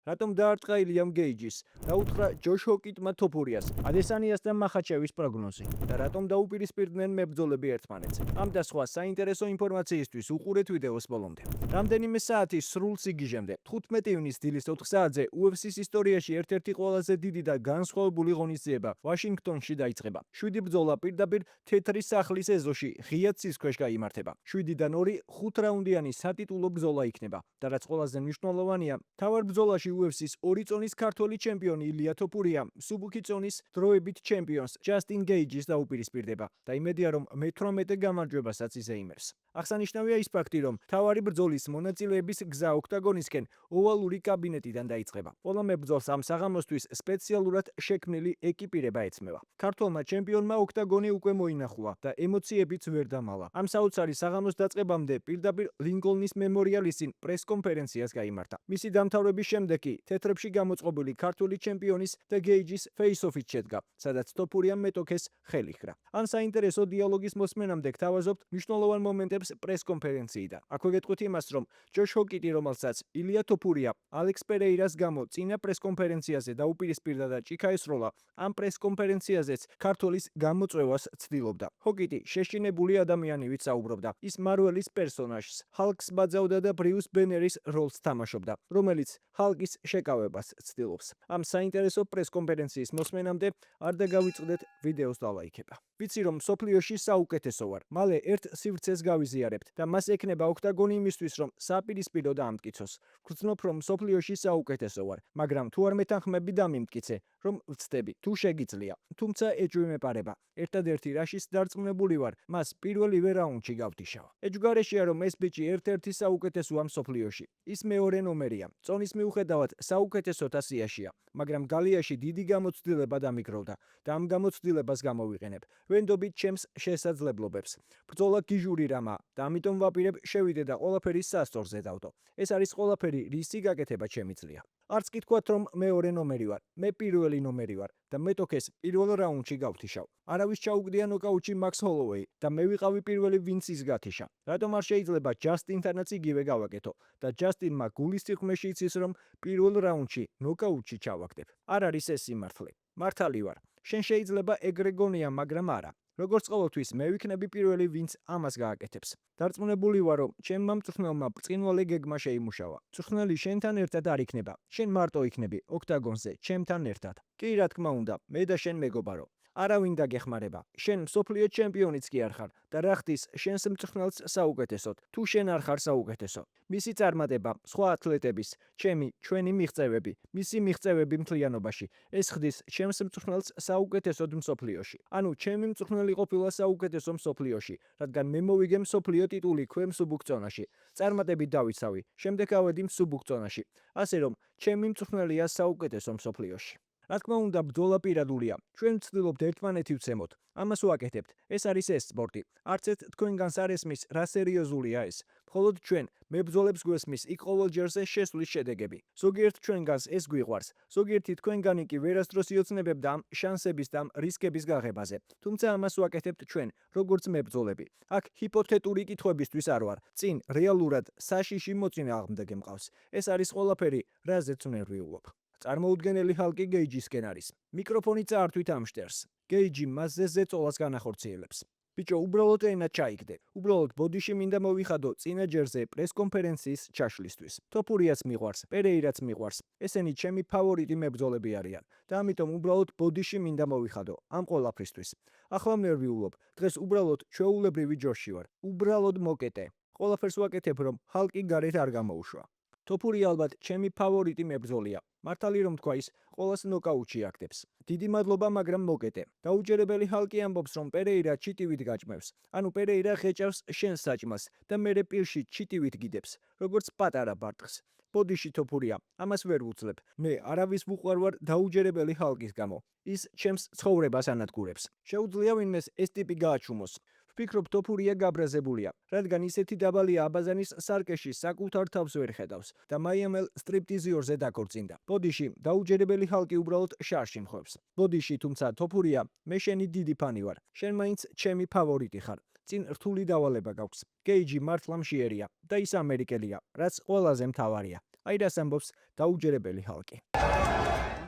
რატომ დაარტყა ილიამ გეიჯის? რა უთხრა ჯოშ ჰოკიტმა თოფურიას? ადესანიას და მახაჩევის პროგნოზი და რატომ დაუპირისპირდნენ მებრძოლები ერთმანეთს? ამ და სხვა საინტერესო ინფორმაციისთვის უყურეთ ვიდეოს ბოლომდე. რამდენიმე საათის სრულ სიგიჟემდე 15 ივნის დილის 4 საათზე UFC-ს ისტორიაში ერთ-ერთი ყველაზე დიდი და განსხვავებული ღონისძიება ვაშინგტონში დაიწყება. 7 ბრძოლა პირდაპირ თეთრი სახლის ეზოში ღია ცის ქვეშ გაიმართება. 7-დან 2 5 რაუნდიანი სატიტულო ბრძოლა იქნება და რაც ყველაზე მნიშვნელოვანია, თავარ ბრძოლაში UFC-ს 2 წონის ქართველი ჩემპიონი ილია თოფურია მსუბუქი წონის დროებით ჩემპიონს ჯასტინ გეიჯის დაუპირისპირდება და იმედია რომ მე-18 გამარჯვებასაც ისე იმერს. აღსანიშნავია ის ფაქტი, რომ თავარი ბრძოლის მონაწილეების გზა ოქტაგონისკენ ოვალური კაბინეტიდან დაიწყება. ყველა მებრძოლს ამ საღამოსთვის სპეციალურად შექმნილი ეკიპირება ეცმება. ქართველმა ჩემპიონმა ოქტაგონი უკვე მოინახულა და ემოციებიც ვერ დამალა. ამ საოცარი საღამოს დაწყებამდე პირდაპირ ლინკოლნის მემორიალის წინ პრეს-კონფერენციას გაიმართა. მისი დამთავრების შემდეგ კი თეთრებში გამოწყობილი ქართული ჩემპიონის და გეიჯის ფეის-ოფით შედგა, სადაც თოფურიამ მეტოქეს ხელი ხრა. ამ საინტერესო დიალოგის მოსმენამდე გთავაზობთ მნიშვნელოვან მომენტებს პრეს-კონფერენციიდან. აქვე გეტყვით იმას, რომ ჯოშ ჰოკიტი, რომელსაც ილია თოფურია ალექს პერეირას გამო წინა პრეს-კონფერენციაზე დაუპირისპირდა და ჭიქა ესროლა, ამ პრეს-კონფერენციაზეც ქართველის გამოწვევას ცდილობდა. ჰოკიტი შეშინებული ადამიანივით საუბრობდა. ის მარველის პერსონაჟს, ჰალკს ბაძავდა და ბრიუს ბენერის როლს თამაშობდა, რომელიც ჰალკის შეკავებას ცდილობს. ამ საინტერესო პრეს-კონფერენციის მოსმენამდე არ დაგავიწყდეთ ვიდეოს დალაიქება. ვიცი რომ მსოფლიოში საუკეთესო ვარ. მალე ერთ სივრცეს გავიზიარებთ და მას ექნება ოქტაგონი იმისთვის რომ საპირისპირო დაამტკიცოს. ვგრძნობ რომ მსოფლიოში საუკეთესო ვარ, მაგრამ თუ არ მეთანხმები დამიმტკიცე, რომ ვცდები, თუ შეგიძლია. თუმცა ეჭვი მეპარება. ერთადერთი რაშიც დარწმუნებული ვარ, მას პირველივე რაუნდში გავდიშავ. ეჭვგარეშეა რომ ეს ბიჭი ერთ-ერთი საუკეთესოა მსოფლიოში. ის მეორე ნომერია. წონის მიუხედავად საუკეთესოთა სიაშია, მაგრამ გალიაში დიდი გამოცდილება დამიგროვდა და ამ გამოცდილებას გამოვიყენებ. ვენდობით ჩემს შესაძლებლობებს. ბრძოლა გიჟური რამაა და ამიტომ ვაპირებ შევიდე და ყველაფერი სასწორზე დავდო. ეს არის ყველაფერი, რისი გაკეთება შემიძლია. არც კი თქვათ რომ მეორე ნომერი ვარ, მე პირველი ნომერი ვარ და მეტოქეს პირველ რაუნდში გავთიშავ. არავის ჩაუგდია ნოკაუტში მაქს ჰოლოვეი და მე ვიყავი პირველი ვინც ის გათიშა. რატომ არ შეიძლება ჯასტინთანაც იგივე გავაკეთო და ჯასტინმა გულის სიღრმეში იცის რომ პირველ რაუნდში ნოკაუტში ჩავაგდებ. არ არის ეს სიმართლე. მართალი ვარ. შენ შეიძლება ეგრე გონია, მაგრამ არა. როგორც ყოველთვის მე ვიქნები პირველი ვინც ამას გააკეთებს. დარწმუნებული ვარ რომ ჩემმა მწვრთნელმა ბრწყინვალე გეგმა შეიმუშავა. მწვრთნელი შენთან ერთად არ იქნება. შენ მარტო იქნები ოქტაგონზე ჩემთან ერთად. კი რა თქმა უნდა, მე და შენ მეგობარო. არავინ დაგეხმარება. შენ მსოფლიო ჩემპიონიც კი არ ხარ და რა ხდის შენს მწვრთნელს საუკეთესოდ, თუ შენ არ ხარ საუკეთესო. მისი წარმატება, სხვა ათლეტების, ჩვენი მიღწევები, მისი მიღწევები მთლიანობაში, ეს ხდის ჩემს მწვრთნელს საუკეთესოდ მსოფლიოში. ანუ ჩემი მწვრთნელი ყოფილა საუკეთესო მსოფლიოში, რადგან მე მოვიგე მსოფლიო ტიტული მსუბუქ წონაში. წარმატებით დავიცავი, შემდეგ ავედი მსუბუქ წონაში. ასე რომ, ჩემი მწვრთნელია საუკეთესო მსოფლიოში. რა თქმა უნდა, ბრძოლა პირადულია. ჩვენ ვცდილობთ ერთმანეთი ვცემოთ. ამას ვაკეთებთ. ეს არის ეს სპორტი. არც ერთ თქვენგანს არ ესმის, რა სერიოზულია ეს. მხოლოდ ჩვენ, მებრძოლებს გვესმის იქ ყოველჯერზე შესვლის შედეგები. ზოგიერთ ჩვენგანს ეს გვიყვარს. ზოგიერთი თქვენგანი კი ვერასდროს იოცნებებდა ამ შანსების და ამ რისკების გაღებაზე. თუმცა ამას ვაკეთებთ ჩვენ, როგორც მებრძოლები. აქ ჰიპოთეტური კითხვებისთვის არ ვარ. წინ რეალურად საშიში მოწინააღმდეგე მყავს. ეს არის ყველაფერი, რაზეც ვნერვიულობ. წარმოუდგენელი ჰალკი გეიჯისკენ არის. მიკროფონი წაართვით ამ შტერს. გეიჯი მასზე ზეწოლას განახორციელებს. ბიჭო, უბრალოდ ენა ჩაიგდე. უბრალოდ ბოდიში მინდა მოვიხადო წინა ჯერზე პრეს-კონფერენციის ჩაშლისთვის. თოფურიაც მიყვარს, პერეირაც მიყვარს. ესენი ჩემი ფავორიტი მებრძოლები არიან და ამიტომ უბრალოდ ბოდიში მინდა მოვიხადო ამ ყველაფრისთვის. ახლა ვნერვიულობ. დღეს უბრალოდ ჩვეულებრივი ჯოში ვარ. უბრალოდ მოკეტე. ყველაფერს ვაკეთებ რომ ჰალკი გარეთ არ გამოუშვა. თოფური ალბათ ჩემი ფავორიტი მებრძოლია. მართალი რომ თქვა ის ყოველს ნოკაუტში აქტებს. დიდი მადლობა, მაგრამ მოკეტე. დაუჯერებელი ჰალკი ამბობს რომ პერეირა ჩიტივით გაჭმევს. ანუ პერეირა ღეჭავს შენს საჭმას და მერე პირში ჩიტივით გიდებს, როგორც პატარა ბარტყს. ბოდიში თოფურია, ამას ვერ ვუძლებ. მე არავის ვუყვარ ვარ დაუჯერებელი ჰალკის გამო. ის ჩემს ცხოვრებას ანადგურებს. შეუძლია ვინმეს ეს ტიპი გააჩუმოს. ვფიქრობ თოფურია გაბრაზებულია, რადგან ისეთი დაბალი აბაზანის სარკეში საკუთარ თავს ვერ ხედავს და მაიამელ სტრიპტიზიორზე დაქორწინდა. ბოდიში დაუჯერებელი ჰალკი უბრალოდ შარში მხობს. ბოდიში თუმცა თოფურია, მე შენი დიდი ფანი ვარ. შენ მაინც ჩემი ფავორიტი ხარ. წინ რთული დავალება გაქვს. გეიჯი მართლა მშიერია და ის ამერიკელია, რაც ყველაზე მთავარია. აი რას ამბობს დაუჯერებელი ჰალკი.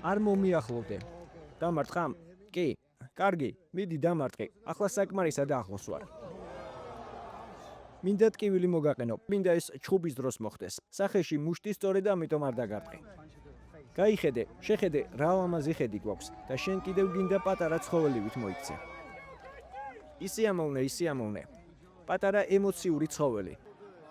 არ მომიახლოვდე. დამარტყამ? კი. კარგი, მიდი დამარტყი. ახლა საკმარისა და ახლოს ვარ. მინდა ტკივილი მოგაყენო. მინდა ეს ჩხუბის დროს მოხდეს. სახეში მუშტი სწორედ ამიტომ არ დაგარტყი. გაიხედე, შეხედე რა ლამაზი ხედი გვაქვს და შენ კიდევ გინდა პატარა ცხოველივით მოიქცე. ისიამოვნე. პატარა ემოციური ცხოველი.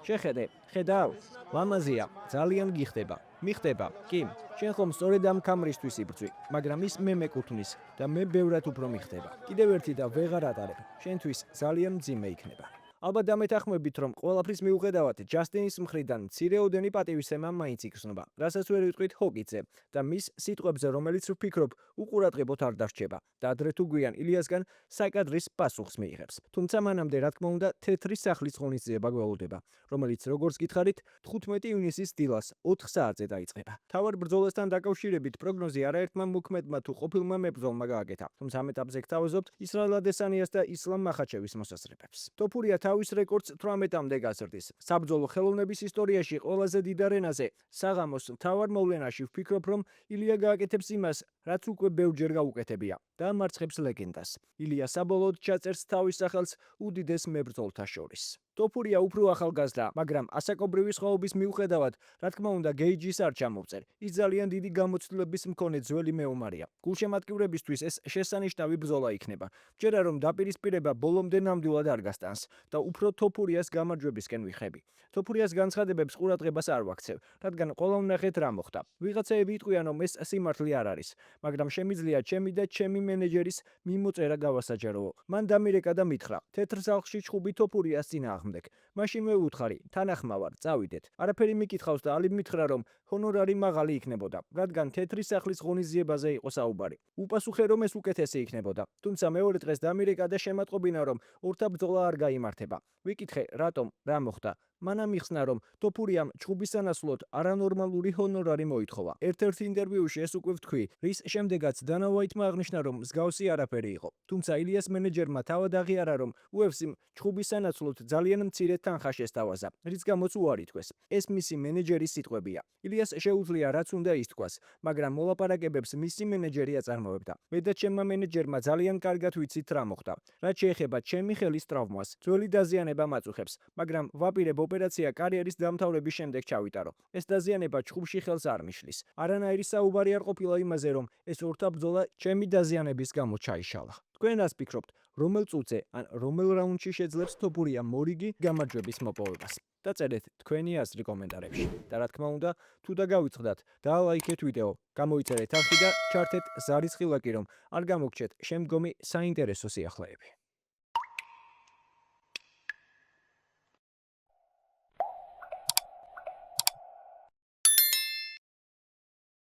შეხედე, ხედავ, ლამაზია, ძალიან გიხდება. მიხდება, კი, შენ ხომ სწორედ ამ კამრისთვის იბრძვი, მაგრამ ის მე მეკუთვნის და მე ბევრად უფრო მიხდება. კიდევ ერთი და ვეღარ ატარებ, შენთვის ძალიან მძიმე იქნება. ალბათ დამეთანხმებით, რომ ყველაფრის მიუხედავად ჯასტინის მხრიდან მცირეოდენი პატივისცემა მაინც იგრძნობა, რასაც ვერ ვიტყვით ჰოკიძე და მის სიტყვებზე, რომელიც ვფიქრობ, უყურადღებოდ არ დარჩება და ადრე თუ გვიან ილიასგან საკადრის პასუხს მიიღებს. თუმცა მანამდე, რა თქმა უნდა, თეთრი სახლის ღონისძიება გველოდება, რომელიც, როგორც გითხარით, 15 ივნისის დილას 4 საათზე დაიწყება. თავარ ბრძოლასთან დაკავშირებით პროგნოზი არაერთმა მოქმედმა თუ ყოფილმა მებრძოლმა გააკეთა, თუმცა ამ ეტაპზე გთავაზობთ ისრაელ ადესანიას და ისლამ მახაჩევის მოსაზრებებს. ტოფურია თავის რეკორდს 18-მდე გაზრდის. საბრძოლო ხელოვნების ისტორიაში ყველაზე დიდ არენაზე საღამოს მთავარ მოვლენაში ვფიქრობ, რომ ილია გააკეთებს იმას, რაც უკვე ბევრჯერ გაუკეთებია და მარცხებს ლეგენდას. ილია საბოლოოდ ჩაწერს თავის სახელს უდიდეს მებრძოლთა შორის. ტოფურია უფრო ახალგაზრდა, მაგრამ ასაკობრივი სხვაობის მიუხედავად, რა თქმა უნდა, გეიჯის არ ჩამოვწერ. ის ძალიან დიდი გამოცდილების მქონე ძველი მეომარია. გულშემატკივრებისთვის ეს შესანიშნავი ბრძოლა იქნება. ჯერა რომ დაპირისპირება ბოლომდე ნამდვილად არ გასტანს და უფრო ტოფურიას გამარჯვებისკენ ვიხები. ტოფურიას განცხადებებს ყურადღებას არ ვაქცევ, რადგან ყველა ვნახეთ რა მოხდა. ვიღაცაები იტყვიან, რომ ეს სიმართლე არ არის, მაგრამ შემიძლია ჩემი და ჩემი მენეჯერის მიმოწერა გავასაჯაროო. მან დამირეკა და მითხრა: თეთრ სახლში ჩხუბი ტოფურიას წინააღმდეგ. მაშინვე უთხარი: თანახმავარ, წავიდეთ. არაფერი მიკითხავს და ალიბ მითხრა, რომ ჰონორარი მაღალი იქნებოდა, რადგან თეთრი სახლის ღონისძიებაზე იყო საუბარი. უპასუხე, რომ ეს უკეთესი იქნებოდა. თუმცა მეორე დღეს დამირეკა და შემატყობინა, რომ ორთა ბრძოლა არ გაიმართება. ვიკითხე, რატომ, რა მოხდა? მანამ იხსნა, რომ ტოფურიამ ჩხუბის სანაცვლოდ არანორმალური ჰონორარი მოითხოვა. ერთ-ერთ ინტერვიუში ეს უკვე ვთქვი, რის შემდეგაც დანა ვაიტმა აღნიშნა, რომ მსგავსი არაფერი იყო. თუმცა ილიას მენეჯერმა თავად აღიარა, რომ UFC-მ ჩხუბის სანაცვლოდ ძალიან მცირე თანხა შესთავაზა, რის გამოც უარი თქვეს. ეს მისი მენეჯერის სიტყვებია. ილიას შეუძლია რაც უნდა ითქვას, მაგრამ მოლაპარაკებებს მისი მენეჯერი აწარმოებდა. მე და ჩემმა მენეჯერმა ძალიან კარგად ვიცით რა მოხდა. რაც შეეხება ჩემი ხელის ტრავმას, ძველი დაზიანება მაწუხებს, მაგრამ ვაპირებ ოპერაცია კარიერის დამთავრების შემდეგ ჩავიტარო. ეს დაზიანება ჩხუბში ხელს არ მიშლის. არანაირი საუბარი არ ყოფილა იმაზე, რომ ეს ორთა ბრძოლა ჩემი დაზიანების გამო ჩაიშალა. თქვენ რას ფიქრობთ, რომელ წუთზე ან რომელ რაუნდში შეძლებს ტოფურია მორიგი გამარჯვების მოპოვებას? დაწერეთ თქვენი აზრი კომენტარებში. და რა თქმა უნდა, თუ დაგავიწყდათ, დაალაიქეთ ვიდეო, გამოიწერეთ არხი და ჩართეთ ზარის ხილაკი, რომ არ გამოგჩეთ შემდგომი საინტერესო სიახლეები.